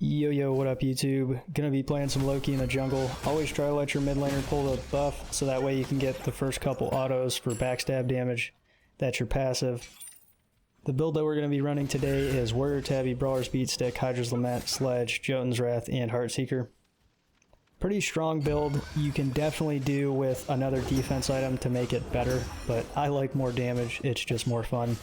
Yo, what up YouTube? Gonna be playing some Loki in the jungle. Always try to let your mid laner pull the buff, so that way you can get the first couple autos for backstab damage. That's your passive. The build that we're gonna be running today is Warrior Tabby, Brawler's Beatstick, Hydra's Lament, Sledge, Jotun's Wrath, and Heartseeker. Pretty strong build. You can definitely do with another defense item to make it better, but I like more damage, it's just more fun.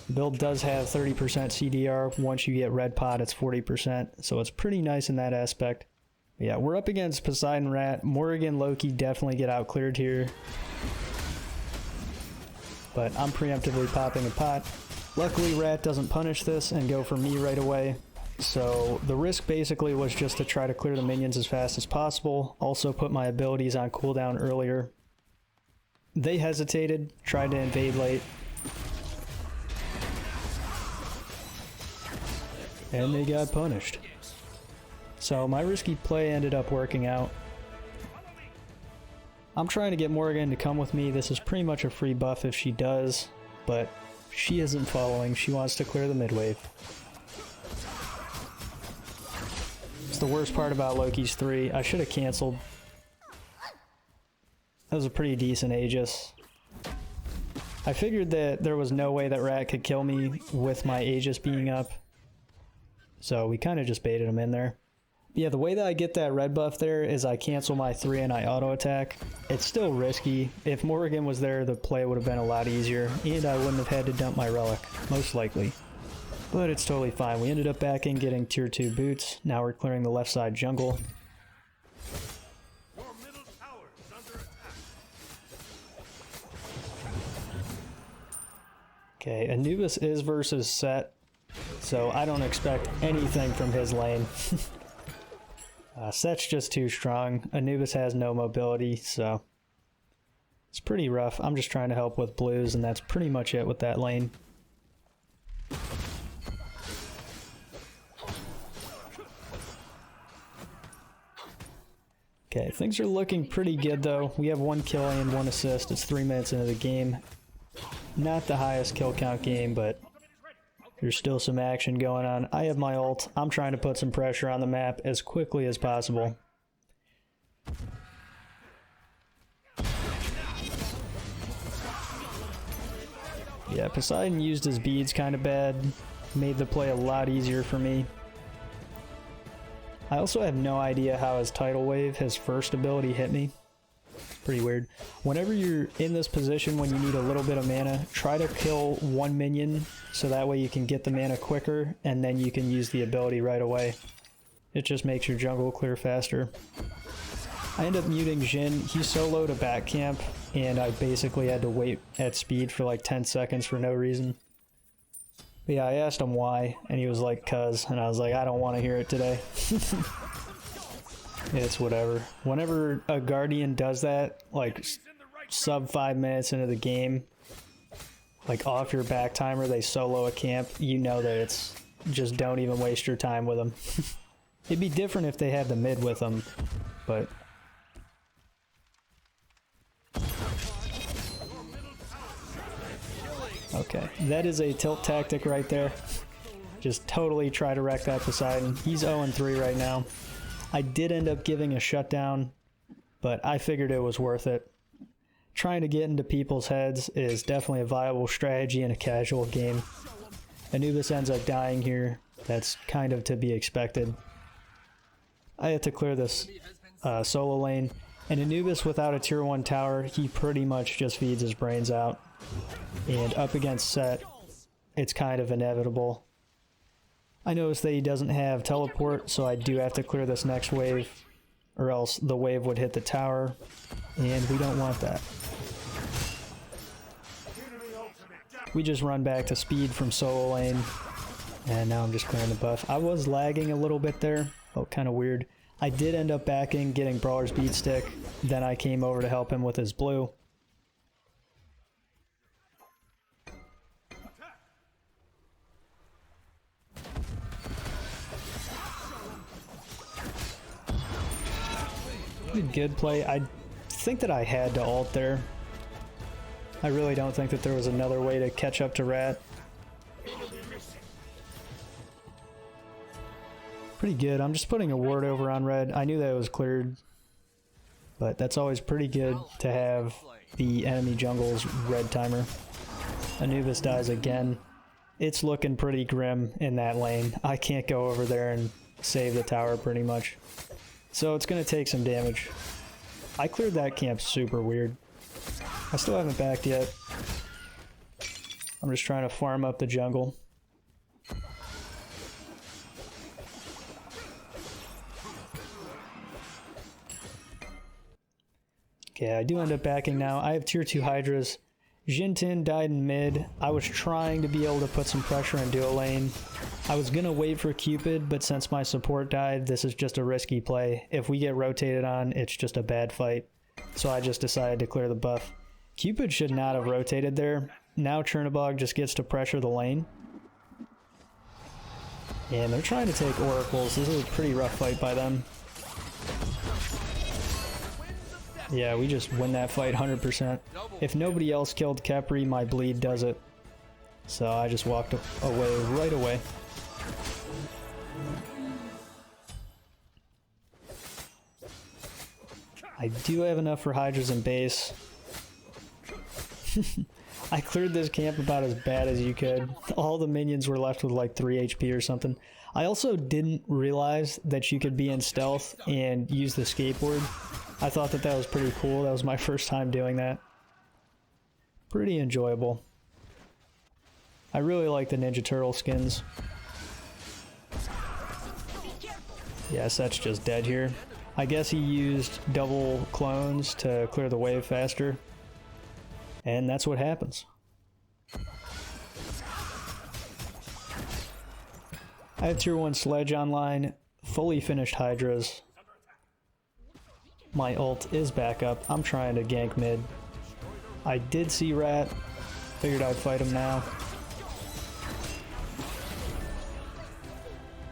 The build does have 30% CDR. Once you get red pot, it's 40%, so it's pretty nice in that aspect. But yeah, we're up against Poseidon Rat. Morrigan, Loki definitely get out cleared here, but I'm preemptively popping a pot. Luckily, Rat doesn't punish this and go for me right away, so the risk basically was just to try to clear the minions as fast as possible. Also put my abilities on cooldown earlier. They hesitated, tried to invade late, and they got punished. So my risky play ended up working out. I'm trying to get Morrigan to come with me. This is pretty much a free buff if she does, but she isn't following. She wants to clear the mid wave. It's the worst part about Loki's 3. I should have canceled. That was a pretty decent Aegis. I figured that there was no way that Rat could kill me with my Aegis being up, so we kind of just baited him in there. Yeah, the way that I get that red buff there is I cancel my 3 and I auto attack. It's still risky. If Morrigan was there, the play would have been a lot easier, and I wouldn't have had to dump my relic, most likely. But it's totally fine. We ended up backing, getting tier 2 boots. Now we're clearing the left side jungle. Okay, Anubis is versus Set, so I don't expect anything from his lane. Set's just too strong. Anubis has no mobility, so it's pretty rough. I'm just trying to help with blues, and that's pretty much it with that lane. Okay, things are looking pretty good though. We have 1 kill and 1 assist. It's 3 minutes into the game. Not the highest kill count game, but there's still some action going on. I have my ult. I'm trying to put some pressure on the map as quickly as possible. Yeah, Poseidon used his beads kind of bad. Made the play a lot easier for me. I also have no idea how his tidal wave, his first ability, hit me. Pretty weird. Whenever you're in this position when you need a little bit of mana, try to kill 1 minion so that way you can get the mana quicker and then you can use the ability right away. It just makes your jungle clear faster. I end up muting Jhin. He soloed a back camp and I basically had to wait at speed for like 10 seconds for no reason. But yeah, I asked him why and he was like, "Cuz," and I was like, I don't want to hear it today. It's whatever. Whenever a Guardian does that, like sub 5 minutes into the game, like off your back timer, they solo a camp, you know that it's just don't even waste your time with them. It'd be different if they had the mid with them, but... Okay, that is a tilt tactic right there. Just totally try to wreck that Poseidon. He's 0-3 right now. I did end up giving a shutdown, but I figured it was worth it. Trying to get into people's heads is definitely a viable strategy in a casual game. Anubis ends up dying here. That's kind of to be expected. I had to clear this solo lane, and Anubis without a tier 1 tower, he pretty much just feeds his brains out. And up against Set, it's kind of inevitable. I noticed that he doesn't have teleport, so I do have to clear this next wave, or else the wave would hit the tower, and we don't want that. We just run back to speed from solo lane, and now I'm just clearing the buff. I was lagging a little bit there, felt kind of weird. I did end up backing, getting Brawler's Beatstick, then I came over to help him with his blue. Good play. I think that I had to ult there. I really don't think that there was another way to catch up to Rat. Pretty good. I'm just putting a ward over on red. I knew that it was cleared, but that's always pretty good to have the enemy jungle's red timer. Anubis dies again. It's looking pretty grim in that lane. I can't go over there and save the tower pretty much. So it's going to take some damage. I cleared that camp super weird. I still haven't backed yet. I'm just trying to farm up the jungle. Okay, I do end up backing now. I have tier 2 Hydras. Jintin died in mid. I was trying to be able to put some pressure and do a lane. I was gonna wait for Cupid, but since my support died, this is just a risky play. If we get rotated on, it's just a bad fight. So I just decided to clear the buff. Cupid should not have rotated there. Now Chernobog just gets to pressure the lane. And they're trying to take oracles. This is a pretty rough fight by them. Yeah, we just win that fight 100%. If nobody else killed Khepri, my bleed does it. So I just walked away right away. I do have enough for Hydras and base. I cleared this camp about as bad as you could. All the minions were left with like 3 HP or something. I also didn't realize that you could be in stealth and use the skateboard. I thought that was pretty cool. That was my first time doing that. Pretty enjoyable. I really like the Ninja Turtle skins. Yes, that's just dead here. I guess he used double clones to clear the wave faster. And that's what happens. I have tier 1 Sledge online, fully finished Hydras. My ult is back up. I'm trying to gank mid. I did see Rat. Figured I'd fight him now.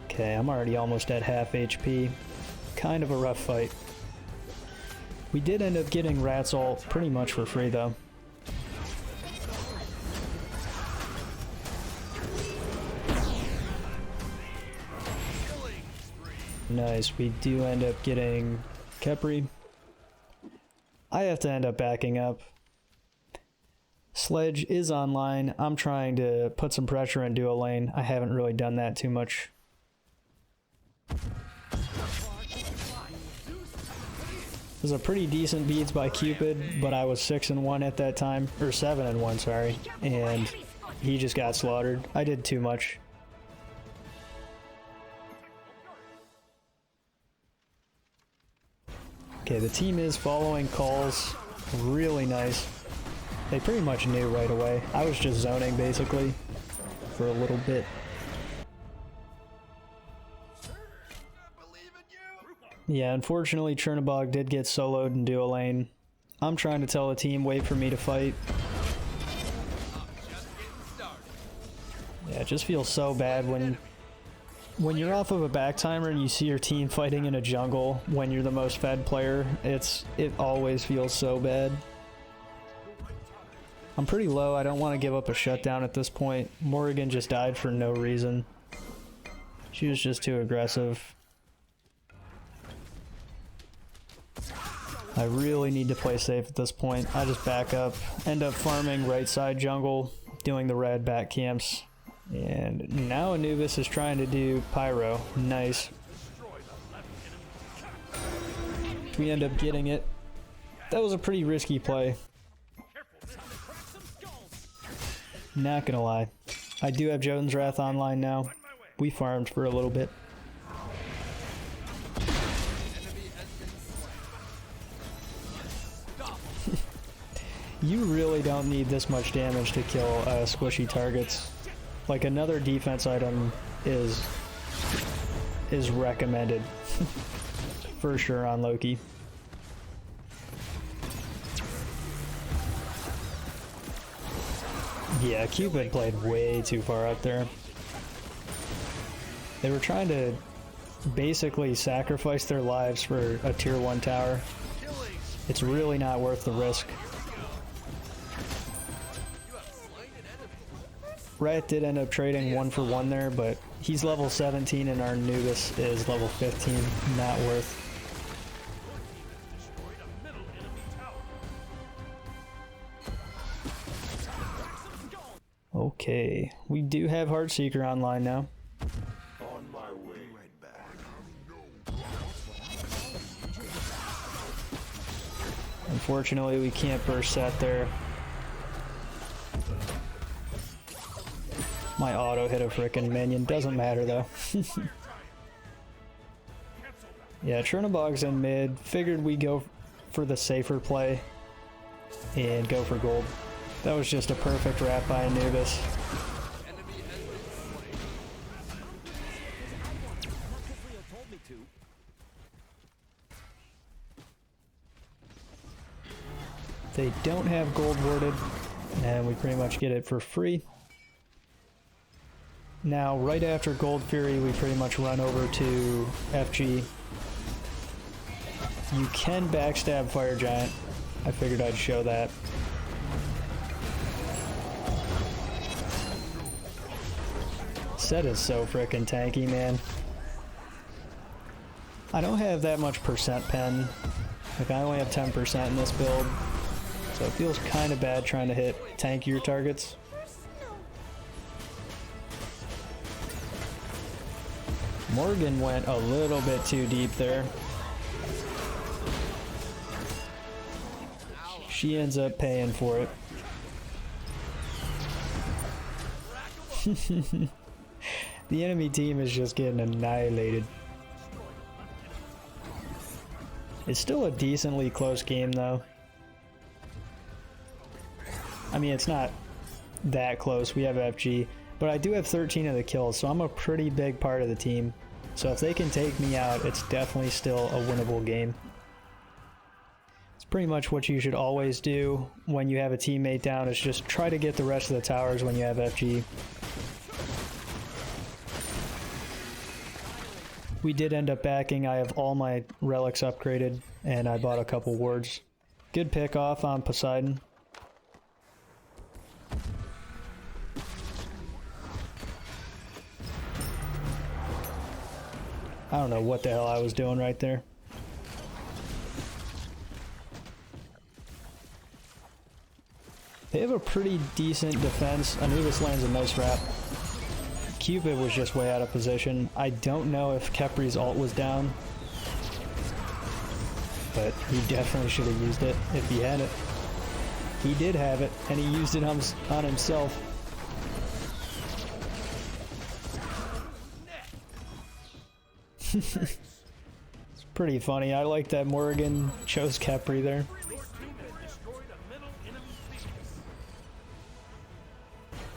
Okay, I'm already almost at half HP. Kind of a rough fight. We did end up getting Rat's ult pretty much for free though. Nice, we do end up getting Khepri. I have to end up backing up. Sledge is online. I'm trying to put some pressure and do a lane. I haven't really done that too much. This is a pretty decent beats by Cupid, but I was 6-1 at that time, or 7-1, sorry, and he just got slaughtered. I did too much. Okay, the team is following calls. Really nice. They pretty much knew right away. I was just zoning basically for a little bit. Yeah, unfortunately Chernobog did get soloed in duo lane. I'm trying to tell the team, wait for me to fight. Yeah, it just feels so bad when you're off of a back timer and you see your team fighting in a jungle when you're the most fed player. It always feels so bad. I'm pretty low. I don't want to give up a shutdown at this point. Morrigan just died for no reason. She was just too aggressive. I really need to play safe at this point. I just back up, end up farming right side jungle, doing the red back camps. And now Anubis is trying to do Pyro. Nice. We end up getting it. That was a pretty risky play. Not gonna lie. I do have Jotun's Wrath online now. We farmed for a little bit. You really don't need this much damage to kill squishy targets. Like, another defense item is recommended for sure on Loki. Yeah, Cupid played way too far up there. They were trying to basically sacrifice their lives for a tier 1 tower. It's really not worth the risk. Rat did end up trading 1 for 1 there, but He's level 17 and our Anubis is level 15. Not worth. Okay, we do have Heartseeker online now. On my way. Right back. Unfortunately, we can't burst set there. My auto hit a frickin' minion. Doesn't matter though. Yeah, Chernobog's in mid. Figured we go for the safer play and go for gold. That was just a perfect wrap by Anubis. They don't have gold warded, and we pretty much get it for free. Now, right after Gold Fury, we pretty much run over to FG. You can backstab Fire Giant. I figured I'd show that. Set is so frickin' tanky, man. I don't have that much percent pen. Like, I only have 10% in this build. So it feels kind of bad trying to hit tankier targets. Morgan went a little bit too deep there. She ends up paying for it. The enemy team is just getting annihilated. It's still a decently close game though. I mean, it's not that close. We have FG, but I do have 13 of the kills, so I'm a pretty big part of the team. So if they can take me out, it's definitely still a winnable game. It's pretty much what you should always do when you have a teammate down, is just try to get the rest of the towers when you have FG. We did end up backing. I have all my relics upgraded, and I bought a couple wards. Good pick off on Poseidon. I don't know what the hell I was doing right there. They have a pretty decent defense. Anubis lands a nice wrap. Cupid was just way out of position. I don't know if Kepri's ult was down, but he definitely should have used it if he had it. He did have it, and he used it on himself. It's pretty funny. I like that Morgan chose Kepri there.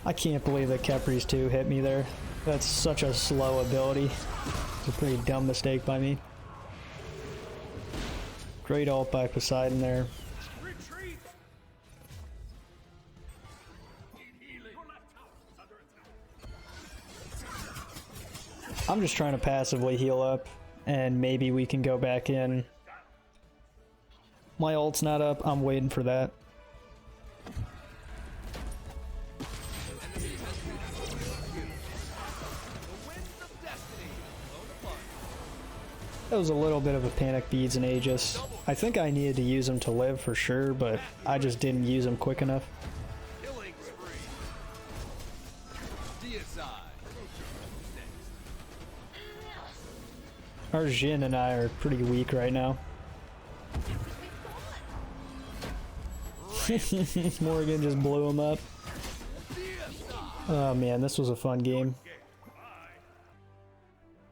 I can't believe that Kepri's 2 hit me there. That's such a slow ability. It's a pretty dumb mistake by me. Great ult by Poseidon there. I'm just trying to passively heal up, and maybe we can go back in. My ult's not up. I'm waiting for that. That was a little bit of a panic beads and Aegis. I think I needed to use them to live for sure, but I just didn't use them quick enough. Our Jhin and I are pretty weak right now. Morgan just blew him up. Oh man, this was a fun game.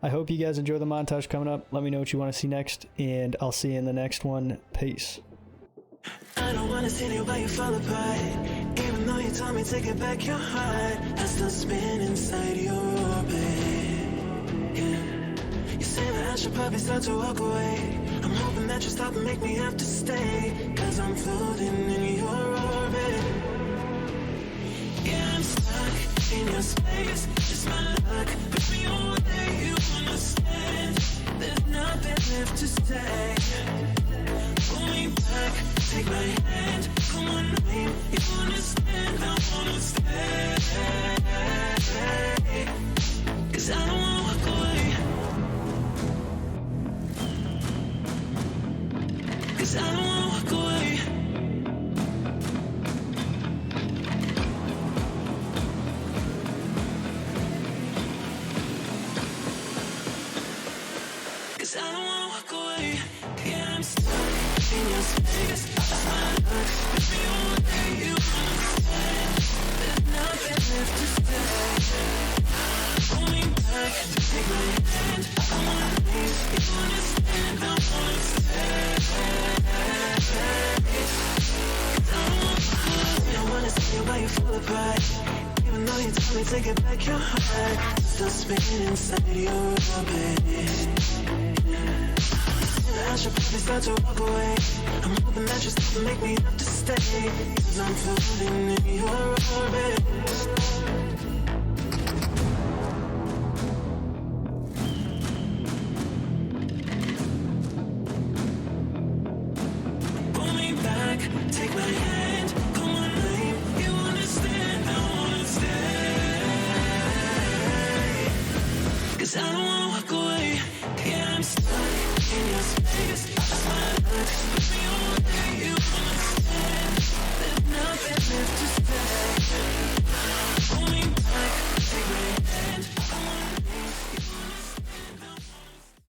I hope you guys enjoy the montage coming up. Let me know what you want to see next, and I'll see you in the next one. Peace. I don't wanna see you while you fall apart. Even though you told me to get back your heart, I still spin inside your orbit. Yeah. You say that I should probably start to walk away. I'm hoping that you stop and make me have to stay, 'cause I'm floating in your orbit. Yeah, I'm stuck in your space. It's my luck. Put me away, you understand. There's nothing left to say. Pull me back, take my hand. Come on, name, you understand. I wanna stay. 'Cause I 'cause I don't wanna walk away. Yeah, I'm stuck in your space. That's my luck. Baby, one day you understand. There's nothing left to say. Pull me back, take my hand. I wanna leave, you understand. I wanna stay. 'Cause I don't wanna close. I wanna see you while you fall apart. Even though you told me to get back your heart, still spinning inside your orbit. I should probably start to walk away. I'm hoping that you still make me have to stay, 'cause I'm floating in your orbit.